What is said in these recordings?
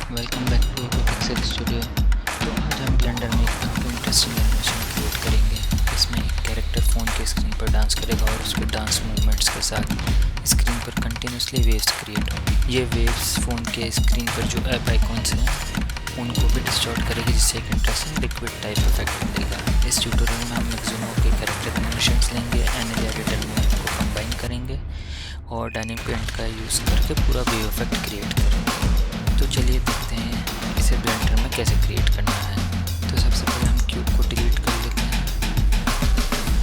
Welcome back to Pixel Studio. तो आज हम ब्लेंडर में एक काफ़ी इंटरेस्टिंग एनिमेशन क्रिएट करेंगे। इसमें एक कैरेक्टर फ़ोन के स्क्रीन पर डांस करेगा और उसके डांस मूवमेंट्स के साथ स्क्रीन पर कंटिन्यूसली वेव्स क्रिएट होंगी। ये वेव्स फ़ोन के स्क्रीन पर जो ऐप आइकॉन्स हैं उनको भी डिस्टॉर्ट करेगी, जिससे एक इंटरेस्टिंग लिक्विड टाइप इफेक्ट मिलेगा। इस ट्यूटोरियल में हम मैक्सिमो के कैरेक्टर एनिमेशंस लेंगे, एनिमे एडिटर में उनको कंबाइन करेंगे और डायनेमिक पेंट का यूज़ करके पूरा वेव इफेक्ट क्रिएट करेंगे। तो चलिए देखते हैं इसे ब्लेंडर में कैसे क्रिएट करना है। तो सबसे पहले हम क्यूब को डिलीट कर लेते हैं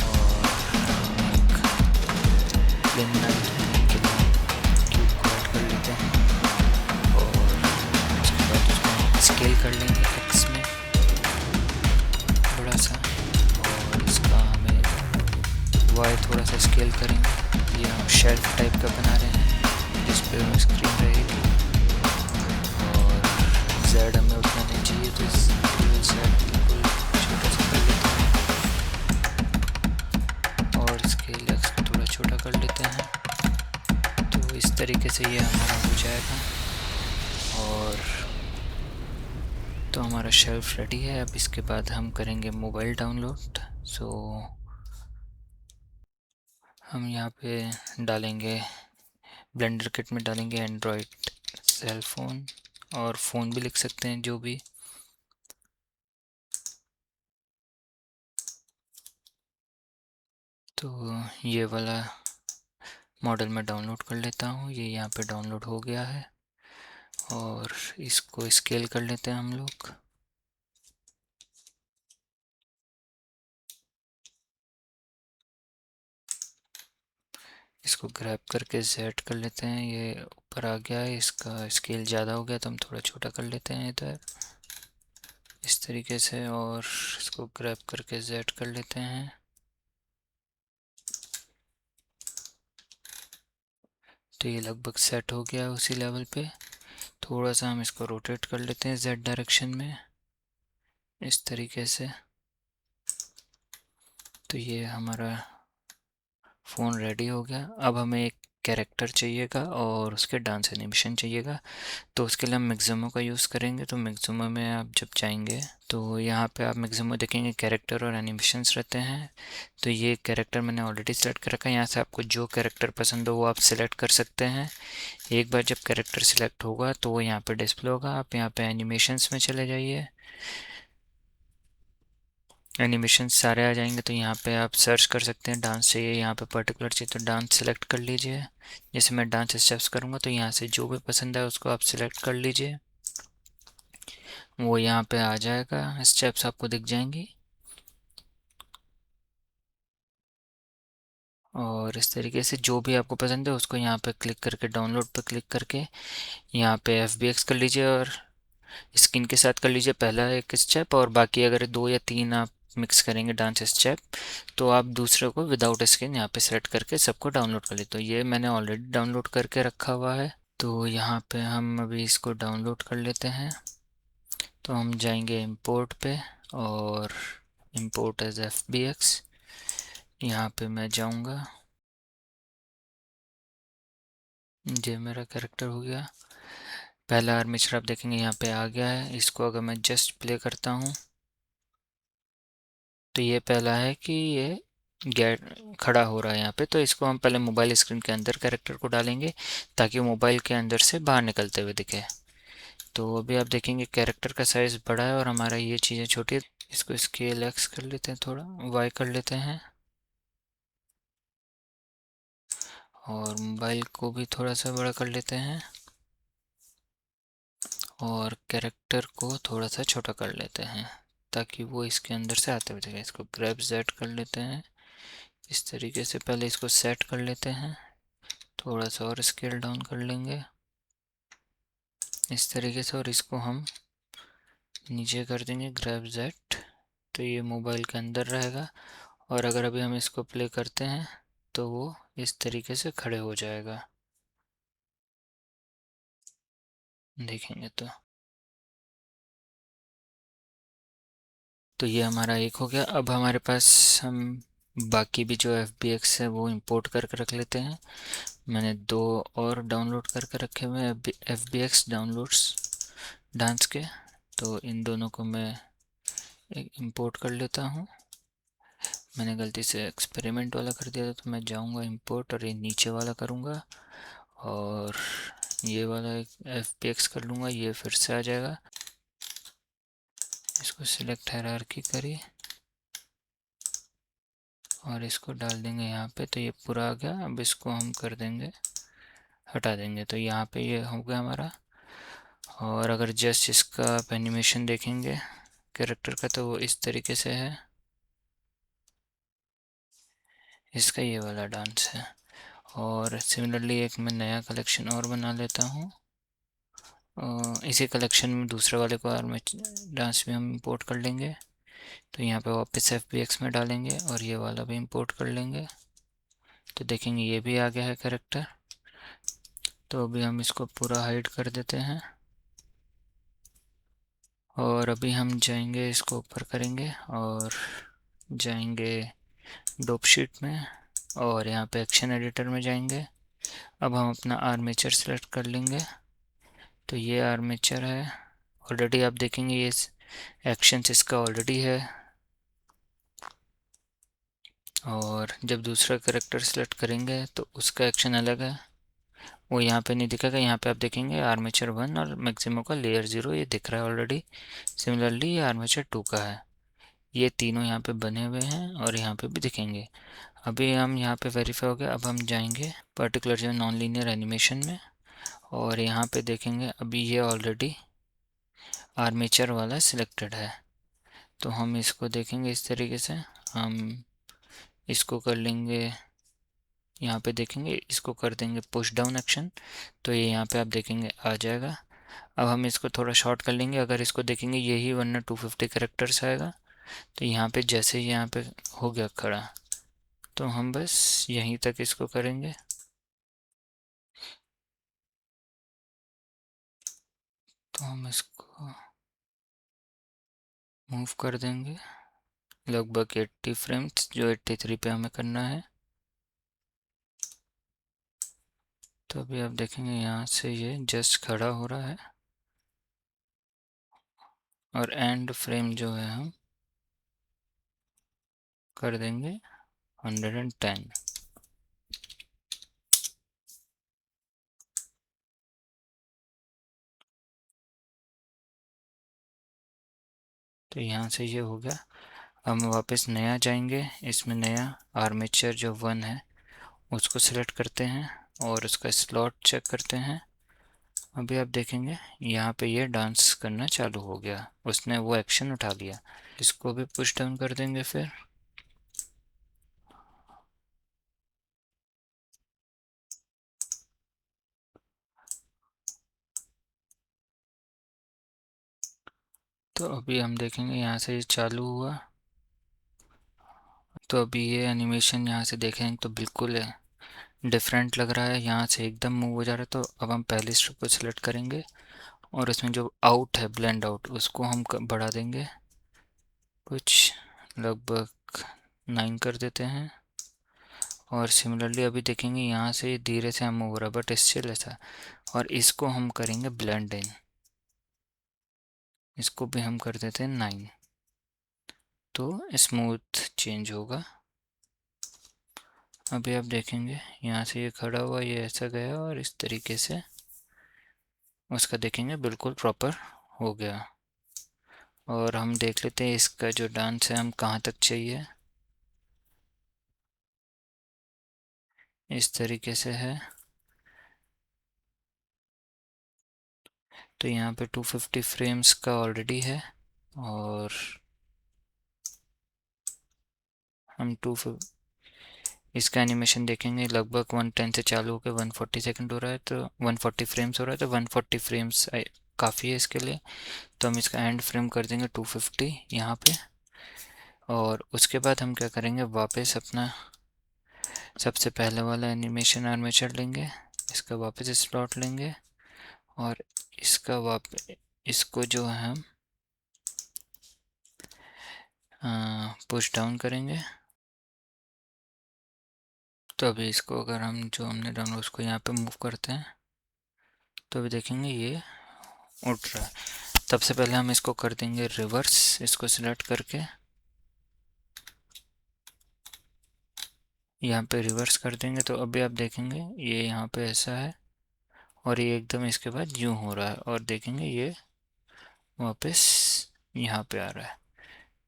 और एक प्लेन बनाने के लिए क्यूब को ऐड कर लेते हैं और उसके बाद उसमें स्केल कर लेंगे एक्स में थोड़ा सा, और इसका हमें वाई थोड़ा सा स्केल करेंगे। ये हम शेल्फ टाइप का बना रहे हैं जिस पर स्क्रीन रहेगी, जेड हमें उतना नहीं चाहिए तो इस जेड बिल्कुल छोटा सा कर लेते हैं और इसके लेग्स को थोड़ा छोटा कर लेते हैं। तो इस तरीके से ये हमारा हो जाएगा और तो हमारा शेल्फ रेडी है। अब इसके बाद हम करेंगे मोबाइल डाउनलोड। सो हम यहाँ पे डालेंगे, ब्लेंडर किट में डालेंगे एंड्रॉयड सेल फ़ोन, और फ़ोन भी लिख सकते हैं जो भी। तो ये वाला मॉडल में डाउनलोड कर लेता हूँ। ये यहाँ पे डाउनलोड हो गया है और इसको स्केल कर लेते हैं हम लोग। इसको ग्रैब करके Z कर लेते हैं। ये ऊपर आ गया है, इसका स्केल ज़्यादा हो गया तो हम थोड़ा छोटा कर लेते हैं इधर इस तरीके से, और इसको ग्रैब करके Z कर लेते हैं। तो ये लगभग सेट हो गया है उसी लेवल पे। थोड़ा सा हम इसको रोटेट कर लेते हैं Z डायरेक्शन में इस तरीके से। तो ये हमारा फ़ोन रेडी हो गया। अब हमें एक कैरेक्टर चाहिएगा और उसके डांस एनिमेशन चाहिएगा। तो उसके लिए हम मिक्सिमो का यूज़ करेंगे। तो मिक्सिमो में आप जब जाएंगे तो यहाँ पे आप मिक्सिमो देखेंगे कैरेक्टर और एनिमेशंस रहते हैं। तो ये कैरेक्टर मैंने ऑलरेडी सेलेक्ट कर रखा है। यहाँ से आपको जो कैरेक्टर पसंद हो वो आप सिलेक्ट कर सकते हैं। एक बार जब कैरेक्टर सिलेक्ट होगा तो वो यहाँ पे डिस्प्ले होगा। आप यहाँ पे एनिमेशंस में चले जाइए, एनिमेशन सारे आ जाएंगे। तो यहाँ पे आप सर्च कर सकते हैं, डांस चाहिए, यहाँ पे पर्टिकुलर चाहिए तो डांस सेलेक्ट कर लीजिए। जैसे मैं डांस स्टेप्स करूँगा तो यहाँ से जो भी पसंद है उसको आप सिलेक्ट कर लीजिए, वो यहाँ पे आ जाएगा, स्टेप्स आपको दिख जाएंगी। और इस तरीके से जो भी आपको पसंद है उसको यहाँ पे क्लिक करके, डाउनलोड पे क्लिक करके यहाँ पे FBX कर लीजिए और स्किन के साथ कर लीजिए पहला एक स्टेप, और बाकी अगर 2 या 3 आप मिक्स करेंगे डांस स्टेप तो आप दूसरे को विदाउट स्किन यहाँ पे सेलेक्ट करके सबको डाउनलोड कर लेते। तो ये मैंने ऑलरेडी डाउनलोड करके रखा हुआ है। तो यहाँ पे हम अभी इसको डाउनलोड कर लेते हैं। तो हम जाएंगे इंपोर्ट पे और इंपोर्ट एज FBX, यहाँ पे मैं जाऊँगा। ये मेरा कैरेक्टर हो गया। पहला आर्मेचर आप देखेंगे यहाँ पे आ गया है। इसको अगर मैं जस्ट प्ले करता हूँ तो ये पहला है कि ये गेट खड़ा हो रहा है यहाँ पे। तो इसको हम पहले मोबाइल स्क्रीन के अंदर कैरेक्टर को डालेंगे ताकि मोबाइल के अंदर से बाहर निकलते हुए दिखे। तो अभी आप देखेंगे कैरेक्टर का साइज़ बड़ा है और हमारा ये चीज़ें छोटी है। इसको स्केल X कर लेते हैं, थोड़ा Y कर लेते हैं, और मोबाइल को भी थोड़ा सा बड़ा कर लेते हैं और कैरेक्टर को थोड़ा सा छोटा कर लेते हैं ताकि वो इसके अंदर से आते हुए दिखे। इसको ग्रैब Z कर लेते हैं इस तरीके से। पहले इसको सेट कर लेते हैं, थोड़ा सा और स्केल डाउन कर लेंगे इस तरीके से, और इसको हम नीचे कर देंगे ग्रैब Z। तो ये मोबाइल के अंदर रहेगा और अगर अभी हम इसको प्ले करते हैं तो वो इस तरीके से खड़े हो जाएगा, देखेंगे तो ये हमारा एक हो गया। अब हमारे पास हम बाकी भी जो FBX है वो इंपोर्ट करके रख लेते हैं। मैंने 2 और डाउनलोड करके रखे हुए हैं FBX डाउनलोड्स, डांस के। तो इन दोनों को मैं एक इंपोर्ट कर लेता हूँ। मैंने गलती से एक्सपेरिमेंट वाला कर दिया था, तो मैं जाऊँगा इंपोर्ट और ये नीचे वाला करूँगा और ये वाला एक FBX कर लूँगा, ये फिर से आ जाएगा। इसको सिलेक्ट हायरार्की करिए और इसको डाल देंगे यहाँ पे, तो ये पूरा आ गया। अब इसको हम कर देंगे, हटा देंगे, तो यहाँ पे ये हो गया हमारा। और अगर जस्ट इसका आप एनिमेशन देखेंगे कैरेक्टर का, तो वो इस तरीके से है। इसका ये वाला डांस है। और सिमिलरली एक मैं नया कलेक्शन और बना लेता हूँ। इसी कलेक्शन में दूसरे वाले को और मैं डांस भी हम इंपोर्ट कर लेंगे। तो यहाँ पे वापस FBX में डालेंगे और ये वाला भी इंपोर्ट कर लेंगे। तो देखेंगे ये भी आ गया है कैरेक्टर। तो अभी हम इसको पूरा हाइड कर देते हैं और अभी हम जाएंगे, इसको ऊपर करेंगे और जाएंगे डोप शीट में और यहाँ पे एक्शन एडिटर में जाएंगे। अब हम अपना आर्मेचर सेलेक्ट कर लेंगे। तो ये आर्मेचर है, ऑलरेडी आप देखेंगे ये एक्शंस इसका ऑलरेडी है। और जब दूसरा करेक्टर सेलेक्ट करेंगे तो उसका एक्शन अलग है, वो यहाँ पे नहीं दिखेगा। यहाँ पे आप देखेंगे आर्मेचर 1 और मैक्सिमो का लेयर 0 ये दिख रहा है ऑलरेडी। सिमिलरली ये आर्मेचर 2 का है। ये तीनों यहाँ पे बने हुए हैं और यहाँ पे भी दिखेंगे। अभी हम यहाँ पे वेरीफाई हो गया। अब हम जाएंगे पर्टिकुलर जो नॉन लीनियर एनिमेशन में और यहाँ पे देखेंगे अभी ये ऑलरेडी आर्मेचर वाला सिलेक्टेड है। तो हम इसको देखेंगे इस तरीके से, हम इसको कर लेंगे, यहाँ पे देखेंगे इसको कर देंगे पुश डाउन एक्शन, तो ये यहाँ पे आप देखेंगे आ जाएगा। अब हम इसको थोड़ा शॉर्ट कर लेंगे। अगर इसको देखेंगे यही वरना 250 करेक्टर्स आएगा। तो यहाँ पे जैसे ही यहाँ पे हो गया खड़ा, तो हम बस यहीं तक इसको करेंगे। तो हम इसको मूव कर देंगे लगभग 80 फ्रेम्स, जो 83 पे हमें करना है। तो अभी आप देखेंगे यहाँ से ये जस्ट खड़ा हो रहा है और एंड फ्रेम जो है हम कर देंगे 110। तो यहाँ से ये हो गया। हम वापस नया जाएंगे, इसमें नया आर्मेचर जो 1 है उसको सिलेक्ट करते हैं और उसका स्लॉट चेक करते हैं। अभी आप देखेंगे यहाँ पे ये डांस करना चालू हो गया, उसने वो एक्शन उठा लिया। इसको भी पुश डाउन कर देंगे फिर। तो अभी हम देखेंगे यहाँ से ये चालू हुआ। तो अभी ये एनिमेशन यहाँ से देखेंगे तो बिल्कुल डिफरेंट लग रहा है, यहाँ से एकदम मूव हो जा रहा है। तो अब हम पहले स्ट्रिप को सिलेक्ट करेंगे और इसमें जो आउट है ब्लेंड आउट उसको हम बढ़ा देंगे, कुछ लगभग 9 कर देते हैं। और सिमिलरली अभी देखेंगे यहाँ से धीरे से हम मूव हो रहा है बट स्टिल ऐसा। और इसको हम करेंगे ब्लेंड इन, इसको भी हम कर देते हैं 9, तो स्मूथ चेंज होगा। अभी आप देखेंगे यहाँ से ये खड़ा हुआ, ये ऐसा गया और इस तरीके से उसका देखेंगे बिल्कुल प्रॉपर हो गया। और हम देख लेते हैं इसका जो डांस है हम कहाँ तक चाहिए। इस तरीके से है। तो यहाँ पे 250 फ्रेम्स का ऑलरेडी है और हम इसका एनिमेशन देखेंगे लगभग 110 से चालू होकर 140 सेकंड हो रहा है, तो 140 फ्रेम्स हो रहा है। तो 140 फ्रेम्स काफ़ी है इसके लिए। तो हम इसका एंड फ्रेम कर देंगे 250 यहाँ पे। और उसके बाद हम क्या करेंगे, वापस अपना सबसे पहले वाला एनिमेशन आर्मेचर लेंगे, इसका वापस स्लॉट लेंगे और इसका वापस इसको जो है हम पुश डाउन करेंगे। तो अभी इसको अगर हम जो हमने डाउनलोड उसको यहाँ पे मूव करते हैं तो अभी देखेंगे ये उठ रहा है। सबसे पहले हम इसको कर देंगे रिवर्स, इसको सिलेक्ट करके यहाँ पे रिवर्स कर देंगे। तो अभी आप देखेंगे ये यहाँ पे ऐसा है और ये एकदम इसके बाद यूँ हो रहा है, और देखेंगे ये वापस यहाँ पे आ रहा है।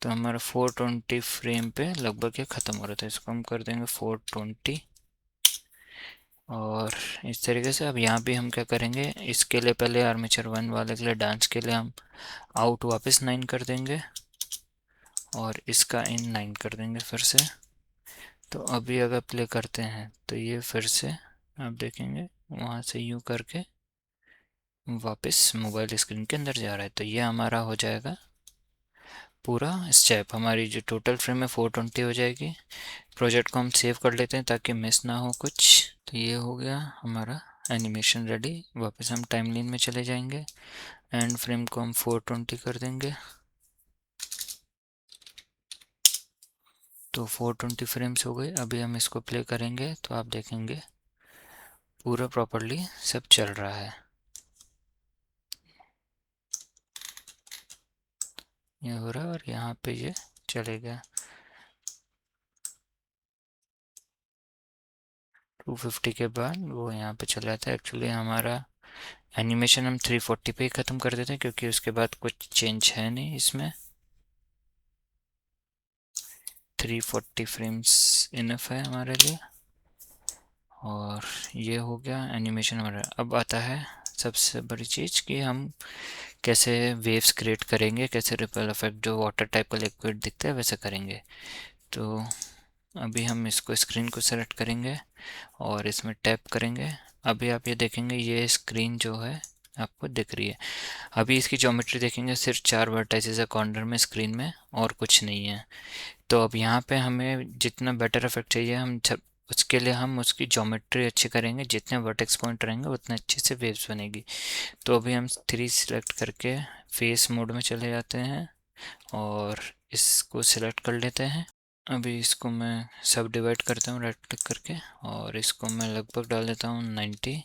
तो हमारा 420 फ्रेम पे लगभग ये ख़त्म हो रहा था। इसको हम कर देंगे 420। और इस तरीके से अब यहाँ भी हम क्या करेंगे, इसके लिए पहले आर्मेचर 1 वाले के लिए डांस के लिए हम आउट वापस 9 कर देंगे और इसका इन 9 कर देंगे फिर से। तो अभी अगर प्ले करते हैं तो ये फिर से आप देखेंगे वहाँ से यूँ करके वापस मोबाइल स्क्रीन के अंदर जा रहा है। तो ये हमारा हो जाएगा पूरा स्टेप। हमारी जो टोटल फ्रेम है 420 हो जाएगी। प्रोजेक्ट को हम सेव कर लेते हैं ताकि मिस ना हो कुछ। तो ये हो गया हमारा एनिमेशन रेडी। वापस हम टाइमलाइन में चले जाएंगे, एंड फ्रेम को हम 420 कर देंगे। तो 420 फ्रेम्स हो गए। अभी हम इसको प्ले करेंगे तो आप देखेंगे पूरा प्रॉपरली सब चल रहा है। ये हो रहा है और यहाँ पे ये चलेगा। 250 के बाद वो यहाँ पे चला जाता है। एक्चुअली हमारा एनिमेशन हम 340 पे ही ख़त्म कर देते हैं क्योंकि उसके बाद कुछ चेंज है नहीं इसमें। 340 फ्रेम्स इनफ है हमारे लिए। और ये हो गया एनिमेशन हमारा। अब आता है सबसे बड़ी चीज़ कि हम कैसे वेव्स क्रिएट करेंगे, कैसे रिपल इफेक्ट जो वाटर टाइप का लिक्विड दिखता है वैसे करेंगे। तो अभी हम इसको स्क्रीन को सेलेक्ट करेंगे और इसमें टैप करेंगे। अभी आप ये देखेंगे ये स्क्रीन जो है आपको दिख रही है। अभी इसकी ज्योमेट्री देखेंगे, सिर्फ 4 वर्टाइसेस है कॉर्नर में स्क्रीन में और कुछ नहीं है। तो अब यहाँ पे हमें जितना बेटर इफेक्ट चाहिए हम उसके लिए हम उसकी ज्योमेट्री अच्छी करेंगे। जितने वर्टेक्स पॉइंट रहेंगे उतने अच्छे से वेव्स बनेगी। तो अभी हम 3 सिलेक्ट करके फेस मोड में चले जाते हैं और इसको सिलेक्ट कर लेते हैं। अभी इसको मैं सब डिवाइड करता हूँ राइट क्लिक करके और इसको मैं लगभग डाल देता हूँ 90।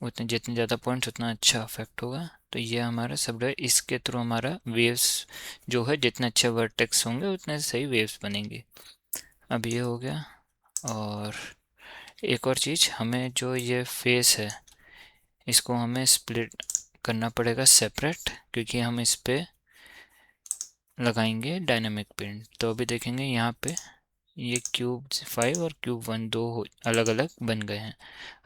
उतने जितने ज़्यादा पॉइंट्स उतना अच्छा इफेक्ट होगा। तो ये हमारा सब डिवाइड, इसके थ्रू हमारा वेव्स जो है जितने अच्छे वर्टेक्स होंगे उतने सही वेव्स बनेंगी। अब ये हो गया। और एक और चीज़, हमें जो ये फेस है इसको हमें स्प्लिट करना पड़ेगा सेपरेट, क्योंकि हम इस पे लगाएंगे डायनामिक पेंट। तो अभी देखेंगे यहाँ पे ये क्यूब 5 और क्यूब 1 दो अलग अलग बन गए हैं।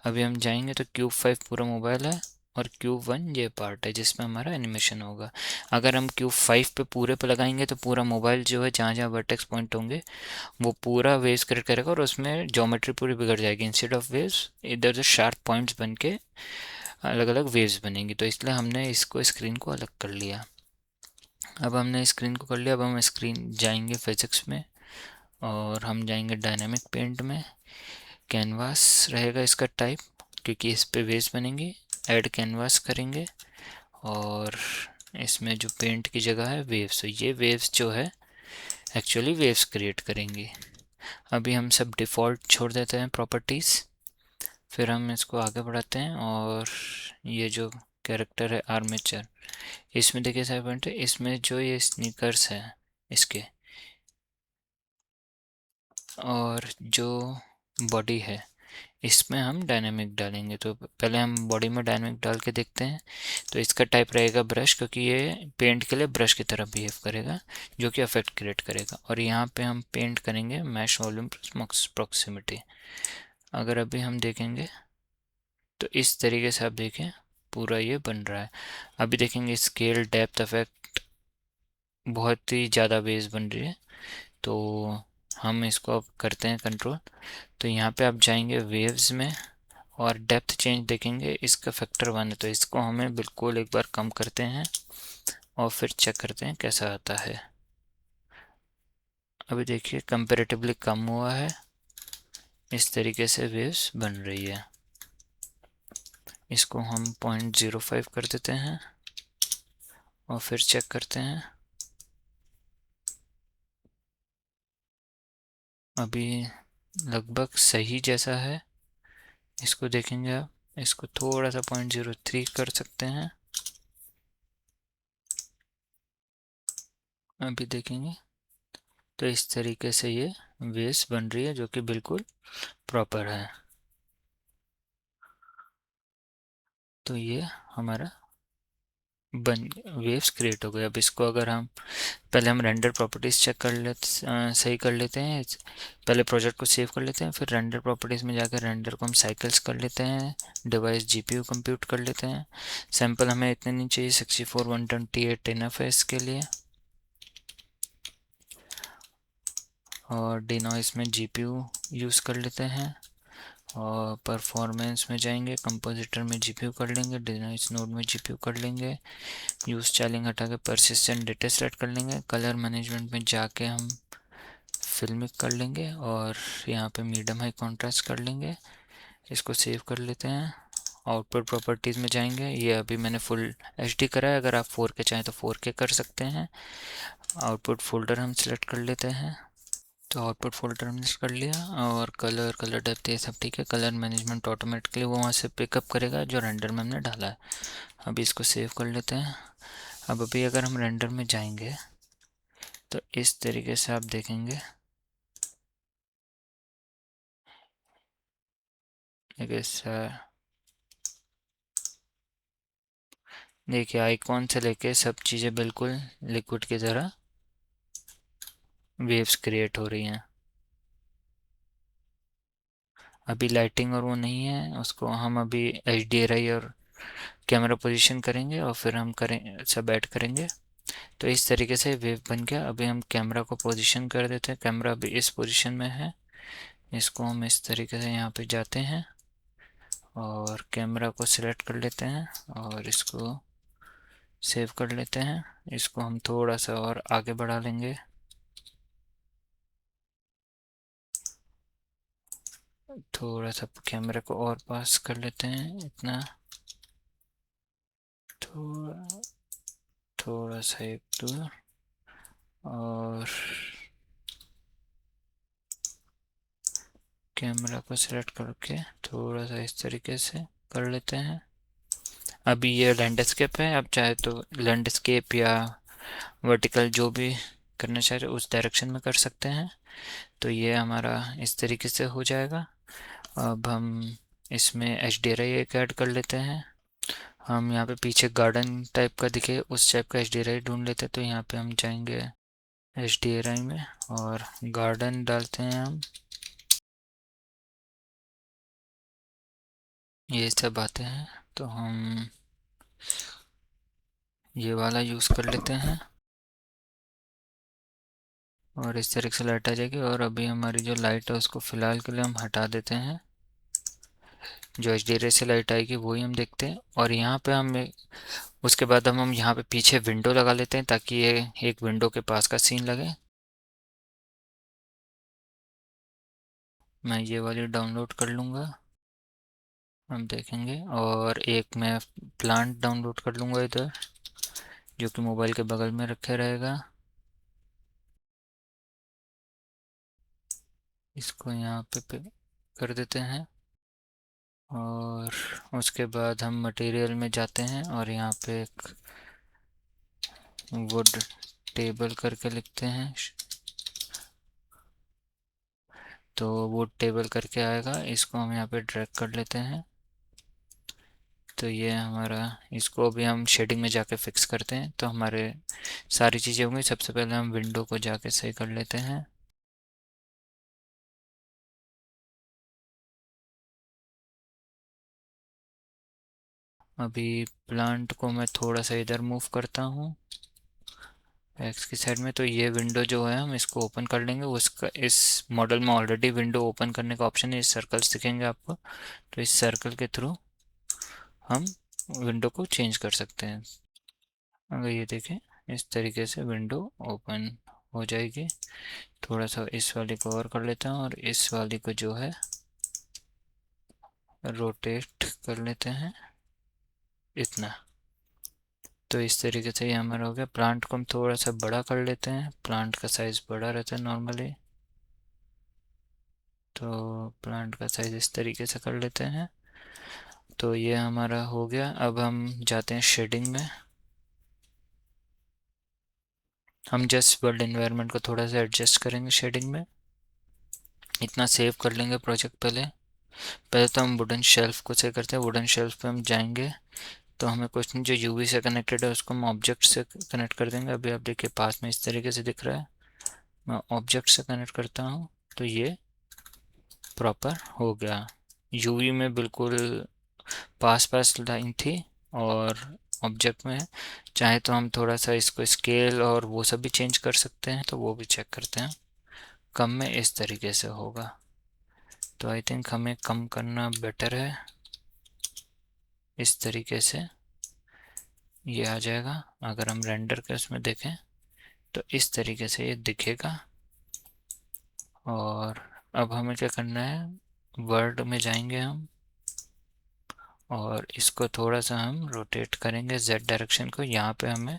अभी हम जाएंगे तो क्यूब 5 पूरा मोबाइल है और क्यूब 1 ये पार्ट है जिसमें हमारा एनिमेशन होगा। अगर हम क्यूब 5 पे पूरे पे लगाएंगे तो पूरा मोबाइल जो है जहाँ जहाँ वर्टेक्स पॉइंट होंगे वो पूरा वेव्स क्रिएट करेगा और उसमें ज्योमेट्री पूरी बिगड़ जाएगी। इंस्टेड ऑफ वेव्स इधर जो शार्प पॉइंट्स बन के अलग अलग वेव्स बनेंगी। तो इसलिए हमने इसको स्क्रीन को अलग कर लिया। अब हमने स्क्रीन को कर लिया। अब हम स्क्रीन जाएंगे फिजिक्स में और हम जाएंगे डायनामिक पेंट में। कैनवास रहेगा इसका टाइप क्योंकि इस पे वेव्स बनेंगे। ऐड कैनवास करेंगे और इसमें जो पेंट की जगह है वेव्स, तो ये वेव्स जो है एक्चुअली वेव्स क्रिएट करेंगी। अभी हम सब डिफ़ॉल्ट छोड़ देते हैं प्रॉपर्टीज़। फिर हम इसको आगे बढ़ाते हैं और ये जो कैरेक्टर है आर्मेचर, इसमें देखिए साइड है, इसमें जो ये स्नीकर्स हैं इसके और जो बॉडी है इसमें हम डायनामिक डालेंगे। तो पहले हम बॉडी में डायनामिक डाल के देखते हैं। तो इसका टाइप रहेगा ब्रश, क्योंकि ये पेंट के लिए ब्रश की तरह बिहेव करेगा जो कि इफेक्ट क्रिएट करेगा। और यहाँ पे हम पेंट करेंगे मैश वॉल्यूम प्रॉक्सिमिटी। अगर अभी हम देखेंगे तो इस तरीके से आप देखें पूरा ये बन रहा है। अभी देखेंगे स्केल डेप्थ इफेक्ट बहुत ही ज़्यादा बेस बन रही है। तो हम इसको अब करते हैं कंट्रोल। तो यहाँ पे आप जाएंगे वेव्स में और डेप्थ चेंज देखेंगे, इसका फैक्टर 1 है तो इसको हमें बिल्कुल एक बार कम करते हैं और फिर चेक करते हैं कैसा आता है। अभी देखिए कंपैरेटिवली कम हुआ है। इस तरीके से वेव्स बन रही है। इसको हम 0.05 कर देते हैं और फिर चेक करते हैं। अभी लगभग सही जैसा है। इसको देखेंगे आप, इसको थोड़ा सा 0.03 कर सकते हैं। अभी देखेंगे तो इस तरीके से ये वेव्स बन रही है जो कि बिल्कुल प्रॉपर है। तो ये हमारा बन वेव्स क्रिएट हो गए। अब इसको अगर हम पहले हम रेंडर प्रॉपर्टीज़ चेक कर लेते सही कर लेते हैं। पहले प्रोजेक्ट को सेव कर लेते हैं, फिर रेंडर प्रॉपर्टीज़ में जाकर रेंडर को हम साइकिल्स कर लेते हैं, डिवाइस जीपीयू कंप्यूट कर लेते हैं। सैंपल हमें इतने नहीं चाहिए, 64 128 इनफ है इसके लिए। और डिनॉइस में जीपीयू यूज़ कर लेते हैं, और परफॉर्मेंस में जाएंगे, कंपोजिटर में जीपीयू कर लेंगे, डिनॉइस नोड में जीपीयू कर लेंगे। यूज़ चार्लिंग हटा के परसिस्टेंट डेटा सेलेक्ट कर लेंगे। कलर मैनेजमेंट में जाके हम फिल्मिक कर लेंगे, और यहाँ पे मीडियम हाई कॉन्ट्रास्ट कर लेंगे। इसको सेव कर लेते हैं। आउटपुट प्रॉपर्टीज़ में जाएंगे, ये अभी मैंने फुल एचडी करा है, अगर आप 4K चाहें तो 4K कर सकते हैं। आउटपुट फोल्डर हम सिलेक्ट कर लेते हैं। तो आउटपुट फोल्डर हमने कर लिया, और कलर कलर डेप्थ ये सब ठीक है। कलर मैनेजमेंट ऑटोमेटिकली वो वहाँ से पिकअप करेगा जो रेंडर में हमने डाला है। अभी इसको सेव कर लेते हैं। अब अभी अगर हम रेंडर में जाएंगे तो इस तरीके से आप देखेंगे एक ऐसा, देखिए आइकॉन से लेके सब चीज़ें बिल्कुल लिक्विड की तरह वेव्स क्रिएट हो रही हैं। अभी लाइटिंग और वो नहीं है, उसको हम अभी HDRI और कैमरा पोजीशन करेंगे और फिर हम करें सब ऐड करेंगे। तो इस तरीके से वेव बन गया। अभी हम कैमरा को पोजीशन कर देते हैं। कैमरा अभी इस पोजीशन में है, इसको हम इस तरीके से यहाँ पे जाते हैं और कैमरा को सिलेक्ट कर लेते हैं और इसको सेव कर लेते हैं। इसको हम थोड़ा सा और आगे बढ़ा लेंगे, थोड़ा सा कैमरा को और पास कर लेते हैं, इतना थोड़ा थोड़ा सा एक दूर, और कैमरा को सिलेक्ट करके थोड़ा सा इस तरीके से कर लेते हैं। अभी ये लैंडस्केप है, आप चाहे तो लैंडस्केप या वर्टिकल जो भी करना चाहे उस डायरेक्शन में कर सकते हैं। तो ये हमारा इस तरीके से हो जाएगा। अब हम इसमें HDRI एक ऐड कर लेते हैं। हम यहाँ पे पीछे गार्डन टाइप का दिखे उस टाइप का HDRI ढूंढ लेते हैं। तो यहाँ पे हम जाएंगे HDRI में और गार्डन डालते हैं हम। ये सब आते हैं तो हम ये वाला यूज़ कर लेते हैं, और इस तरीके से लाइट आ जाएगी। और अभी हमारी जो लाइट है उसको फ़िलहाल के लिए हम हटा देते हैं। जो HDRI से लाइट आएगी वही हम देखते हैं। और यहाँ पे हम उसके बाद हम यहाँ पे पीछे विंडो लगा लेते हैं ताकि ये एक विंडो के पास का सीन लगे। मैं ये वाली डाउनलोड कर लूँगा, हम देखेंगे। और एक मैं प्लांट डाउनलोड कर लूँगा इधर, जो कि मोबाइल के बगल में रखे रहेगा। इसको यहाँ पे कर देते हैं, और उसके बाद हम मटेरियल में जाते हैं और यहाँ पे एक वुड टेबल करके लिखते हैं। तो वुड टेबल करके आएगा, इसको हम यहाँ पे ड्रैग कर लेते हैं। तो ये हमारा, इसको अभी हम शेडिंग में जाके फिक्स करते हैं। तो हमारे सारी चीज़ें होंगी। सबसे पहले हम विंडो को जाके सही कर लेते हैं। अभी प्लांट को मैं थोड़ा सा इधर मूव करता हूँ एक्स की साइड में। तो ये विंडो जो है हम इसको ओपन कर लेंगे। उसका इस मॉडल में ऑलरेडी विंडो ओपन करने का ऑप्शन है, इस सर्कल्स दिखेंगे आपको। तो इस सर्कल के थ्रू हम विंडो को चेंज कर सकते हैं। अगर ये देखें इस तरीके से विंडो ओपन हो जाएगी। थोड़ा सा इस वाले को और कर लेता हूँ, और इस वाले को जो है रोटेट कर लेते हैं इतना। तो इस तरीके से ये हमारा हो गया। प्लांट को हम थोड़ा सा बड़ा कर लेते हैं, प्लांट का साइज़ बड़ा रहता है नॉर्मली। तो प्लांट का साइज़ इस तरीके से कर लेते हैं। तो ये हमारा हो गया। अब हम जाते हैं शेडिंग में। हम जस्ट वर्ल्ड एनवायरनमेंट को थोड़ा सा एडजस्ट करेंगे शेडिंग में। इतना सेव कर लेंगे प्रोजेक्ट पहले। पहले तो हम वुडन शेल्फ को सेव करते हैं। वुडन शेल्फ पे हम जाएंगे तो हमें कुछ नहीं, जो यूवी से कनेक्टेड है उसको हम ऑब्जेक्ट से कनेक्ट कर देंगे। अभी आप देखिए पास में इस तरीके से दिख रहा है। मैं ऑब्जेक्ट से कनेक्ट करता हूँ तो ये प्रॉपर हो गया। यूवी में बिल्कुल पास पास लाइन थी और ऑब्जेक्ट में चाहे तो हम थोड़ा सा इसको स्केल और वो सब भी चेंज कर सकते हैं, तो वो भी चेक करते हैं। कम में इस तरीके से होगा, तो आई थिंक हमें कम करना बेटर है। इस तरीके से ये आ जाएगा। अगर हम रेंडर के उसमें देखें तो इस तरीके से ये दिखेगा। और अब हमें क्या करना है, वर्ड में जाएंगे हम और इसको थोड़ा सा हम रोटेट करेंगे जेड डायरेक्शन को। यहाँ पे हमें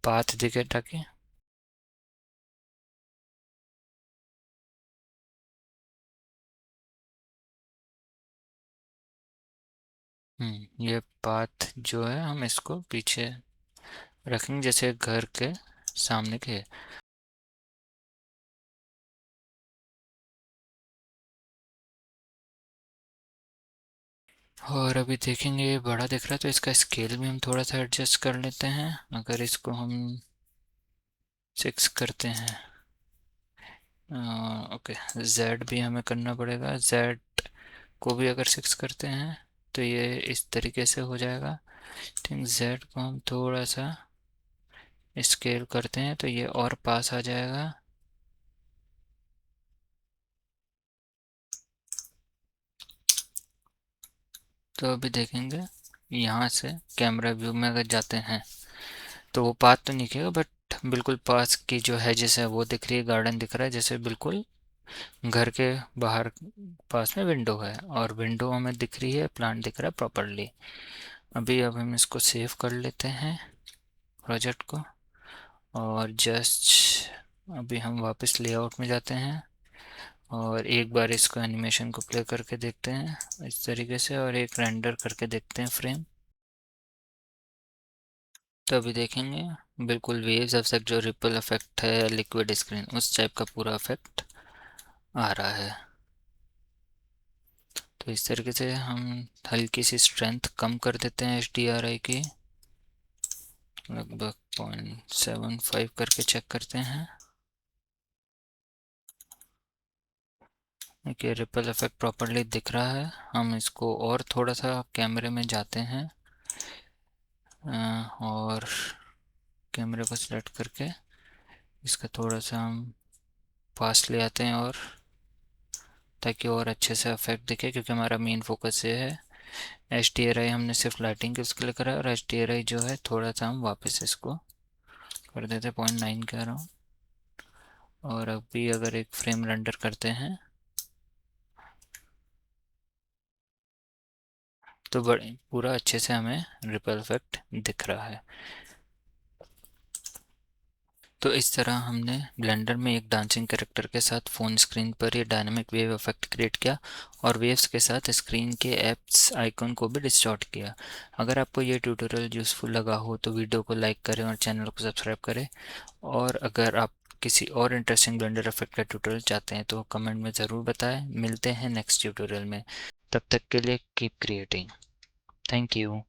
पाथ दिखे ताकि ये पाथ जो है हम इसको पीछे रखेंगे जैसे घर के सामने के। और अभी देखेंगे ये बड़ा दिख रहा है तो इसका स्केल भी हम थोड़ा सा एडजस्ट कर लेते हैं। अगर इसको हम 6 करते हैं, ओके, जेड भी हमें करना पड़ेगा। जेड को भी अगर 6 करते हैं तो ये इस तरीके से हो जाएगा। ठीक, जेड को हम थोड़ा सा स्केल करते हैं तो ये और पास आ जाएगा। तो अभी देखेंगे यहाँ से कैमरा व्यू में अगर जाते हैं तो वो पाथ तो नहीं दिखेगा, बट बिल्कुल पास की जो है जैसे वो दिख रही है, गार्डन दिख रहा है जैसे बिल्कुल घर के बाहर पास में विंडो है और विंडो हमें दिख रही है, प्लांट दिख रहा है प्रॉपरली। अभी अब हम इसको सेव कर लेते हैं प्रोजेक्ट को और जस्ट अभी हम वापस लेआउट में जाते हैं और एक बार इसको एनिमेशन को प्ले करके देखते हैं इस तरीके से और एक रेंडर करके देखते हैं फ्रेम। तो अभी देखेंगे बिल्कुल वेव्स इफेक्ट, जो रिपल इफेक्ट है लिक्विड स्क्रीन, उस टाइप का पूरा इफेक्ट आ रहा है। तो इस तरीके से हम हल्की सी स्ट्रेंथ कम कर देते हैं HDRI की, लगभग 0.75 करके चेक करते हैं। देखिए रिपल इफेक्ट प्रॉपरली दिख रहा है। हम इसको और थोड़ा सा कैमरे में जाते हैं और कैमरे को सिलेक्ट करके इसका थोड़ा सा हम पास ले आते हैं और ताकि और अच्छे से इफेक्ट दिखे, क्योंकि हमारा मेन फोकस ये है। HDRI हमने सिर्फ लाइटिंग के उसके लिए करा है और HDRI जो है थोड़ा सा हम वापस इसको कर देते हैं 0.9 कह रहा हूँ। और अभी अगर एक फ्रेम रेंडर करते हैं तो बड़े पूरा अच्छे से हमें रिपल इफेक्ट दिख रहा है। तो इस तरह हमने ब्लेंडर में एक डांसिंग कैरेक्टर के साथ फ़ोन स्क्रीन पर ये डायनामिक वेव इफेक्ट क्रिएट किया और वेव्स के साथ स्क्रीन के एप्स आइकन को भी डिस्टॉर्ट किया। अगर आपको ये ट्यूटोरियल यूज़फुल लगा हो तो वीडियो को लाइक करें और चैनल को सब्सक्राइब करें। और अगर आप किसी और इंटरेस्टिंग ब्लेंडर इफेक्ट का ट्यूटोरियल चाहते हैं तो कमेंट में ज़रूर बताएं। मिलते हैं नेक्स्ट ट्यूटोरियल में, तब तक के लिए कीप क्रिएटिंग। Thank you.